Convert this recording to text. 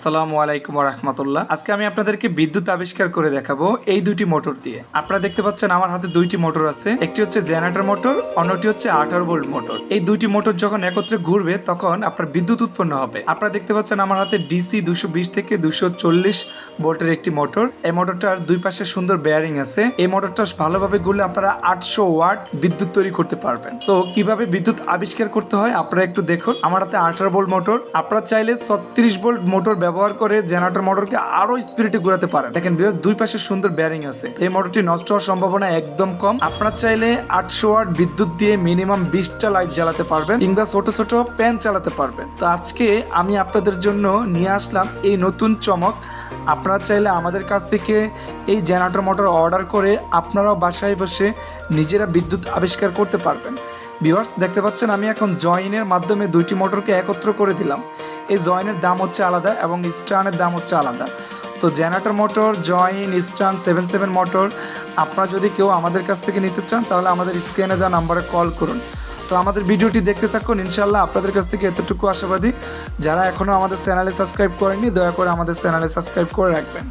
আসসালামু আলাইকুম ওয়া রাহমাতুল্লাহ। আজকে আমি আপনাদেরকে বিদ্যুৎ আবিষ্কার করে দেখাবো এই দুইটি মোটর দিয়ে। আপনারা দেখতে পাচ্ছেন আমার হাতে দুইটি মোটর আছে। একটি হচ্ছে জেনারেটর মোটর, অন্যটি হচ্ছে 18 ভোল্ট মোটর। এই দুইটি মোটর যখন একত্রে ঘুরবে তখন আপনার বিদ্যুৎ উৎপন্ন হবে। আপনারা দেখতে পাচ্ছেন আমার হাতে ডিসি 220 থেকে 240 ভোল্টের একটি মোটর। এই মোটরটার দুই পাশে সুন্দর বেয়ারিং আছে। এই মোটরটা ভালোভাবে ঘুরলে আপনারা 800 ওয়াট বিদ্যুৎ তৈরি করতে পারবেন। তো কিভাবে বিদ্যুৎ আবিষ্কার করতে হয় আপনারা একটু দেখুন। আমার হাতে 18 ভোল্ট মোটর। আপনারা চাইলে 36 ভোল্ট মোটর ব্যবহার করে জেনারেটর মোটরকে আরো স্পিডে ঘোরাতে পারেন। দেখেন ভিউয়ার্স, দুই পাশে সুন্দর বেয়ারিং আছে। এই মোটরটি নষ্ট হওয়ার সম্ভাবনা একদম কম। আপনারা চাইলে 800 ওয়াট বিদ্যুৎ দিয়ে মিনিমাম 20টা লাইট জ্বালাতে পারবেন কিংবা ছোট ছোট ফ্যান চালাতে পারবেন। তো আজকে আমি আপনাদের জন্য নিয়ে আসলাম এই নতুন চমক। আপনারা চাইলে আমাদের কাছ থেকে এই জেনারেটর মোটর অর্ডার করে আপনারাও বাসায় বসে নিজেরা বিদ্যুৎ আবিষ্কার করতে পারবেন। ভিউয়ার্স, দেখতে পাচ্ছেন আমি এখন জয়েনের মাধ্যমে দুইটি মোটরকে একত্র করে দিলাম। এই জয়েনের দাম হচ্ছে আলাদা এবং স্টার্নের দাম হচ্ছে আলাদা। তো generator motor, join, stern, 77 motor আপনারা যদি কেউ আমাদের কাছ থেকে নিতে চান তাহলে আমাদের স্ক্রিনে দেওয়া নাম্বারে কল করুন। তো আমাদের ভিডিওটি দেখতে থাকুন, ইনশাল্লাহ আপনাদের কাছ থেকে এতটুকু আশাবাদী। যারা এখনও আমাদের চ্যানেলে সাবস্ক্রাইব করেননি দয়া করে আমাদের চ্যানেলে সাবস্ক্রাইব করে রাখবেন।